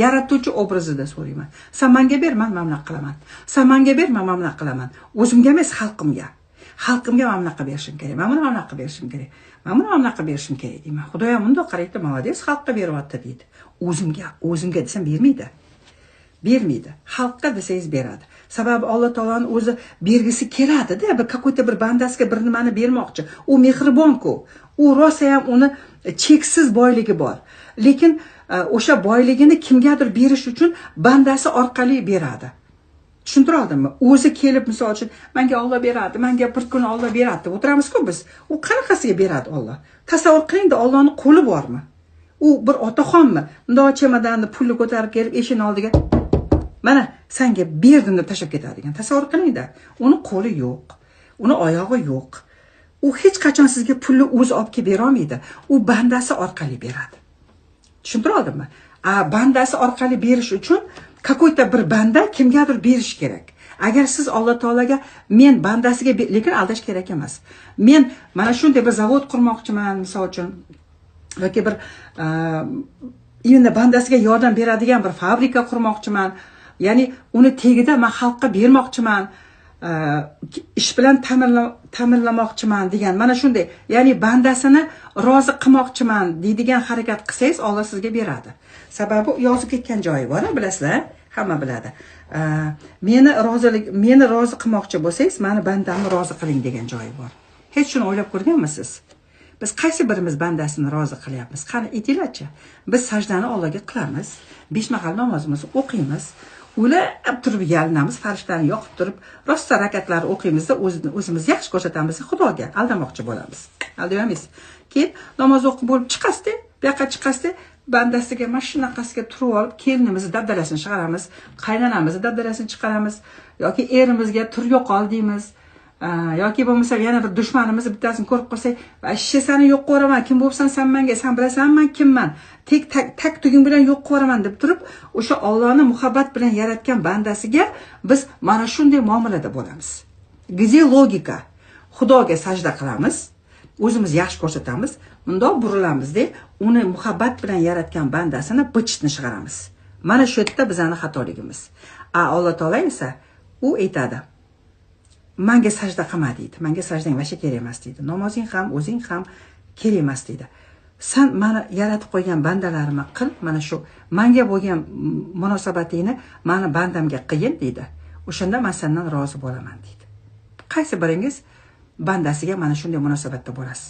yaratuvchi obrazida so'rayman. Sen menga ber, men mana bunaqa qilaman. Sen menga ber, men mana bunaqa qilaman. O'zimga emas, xalqimga. Xalqimga mana bunaqa berishim kerak. Men mana bunaqa berishim kerak. Men mana bunaqa berishim kerak deyman. Xudoyam bundoq qaraydi, молодец, xalqqa beryapti deydi. O'zimga desam bermaydi. Bermaydi. Xalqqa desangiz beradi. Sababi Alloh taoloning o'zi bergisi keladi-da, какой-то bir bandasiga bir nimani bermoqchi. U mehribon-ku. U rosa ham uni cheksiz boyligi bor. Lekin o'sha boyligini kimgadir berish uchun bandasi orqali beradi. Tushuntirdimmi? O'zi kelib, misol uchun, menga Alloh beradi, menga bir kun Alloh beradi deb o'tiramiz-ku biz. U qanaqasiga beradi Alloh? Tasavvur qiling-da, Allohning qo'li bormi? U bir otaxonmi? Bundoq chemodanni pulni ko'tarib kelib eshik oldiga mana senga berdim deb tashlab ketadigan. Tasavvur qiling-da. Uni qo'li yo'q, uni oyog'i yo'q. U hech qachon sizga pulni o'zi olib kelib bera olmaydi. U bandasi orqali beradi. Tushuntirdimmi? Bandasi orqali berish uchun какой-то bir banda kimgadir berish kerak. Agar siz Alloh taolaga men bandasiga lekin aldash kerak emas. Men mana shunday bir zavod qurmoqchiman, misol uchun, yoki bir endi bandasiga yordam beradigan bir fabrika qurmoqchiman. Ya'ni uni tegida men xalqqa bermoqchiman, ish bilan ta'minlamoqchiman degan mana shunday, ya'ni bandasini rozi qilmoqchiman deydigan harakat qilsangiz, Alloh sizga beradi. Sababi yozib ketgan joyi bor, bilasizlar, hamma biladi. Meni rozi qilmoqchi bo'lsangiz, meni bandamni rozi qiling degan joyi bor. Hech shuni o'ylab ko'rganmisiz? Biz qaysi birimiz bandasini rozi qilyapmiz? Qani aytinglarchi. Biz sajdani Allohga qilamiz, 5 mahal namozimizni o'qiymiz, o'ylab turib yalinamiz, farishtani yoqib turib, rosta rakatlarni o'qiymizda o'zimiz yaxshi ko'rsatamiz, Xudoga aldamoqchi bo'lamiz. Aldamaymiz. Keyin namoz o'qib bo'lib chiqasizda, bu yoqqa chiqasizda, bandasiga mashinaqasiga turib olib, kelinimizni dabdalasini chiqaramiz, qaynonamizni dabdalasini chiqaramiz, yoki erimizga tur yo'qol deymiz. Yoki bo'lmasa yana bir dushmanimizni bittasini ko'rib qolsak, "Ashshe seni yo'q qo'raman, kim bo'lsan sen menga, sen bilasanmi men kimman? Tak tuging bilan yo'q qo'raman" deb turib, o'sha Allohning muhabbat bilan yaratgan bandasiga biz mana shunday muomalada bo'lamiz. Где logika? Xudoga sajda qilamiz, o'zimiz yaxshi ko'rsatamiz, bundoq burilamizda, uni muhabbat bilan yaratgan bandasini bichitni chiqaramiz. Mana shu yerda bizning xatoligimiz. Alloh taolo esa u aytadi: "Menga sajda qilma" deydi. "Menga sajdang vasha kerak emas" deydi. "Namozing ham, o'zing ham kerak emas" deydi. "Sen meni yaratib qo'ygan bandalarimni qil, mana shu menga bo'lgan munosabatingni meni bandamga qiyin" deydi. "O'shanda men sendan rozi bo'laman" deydi. Qaysi biringiz bandasiga mana shunday munosabatda bo'lasiz?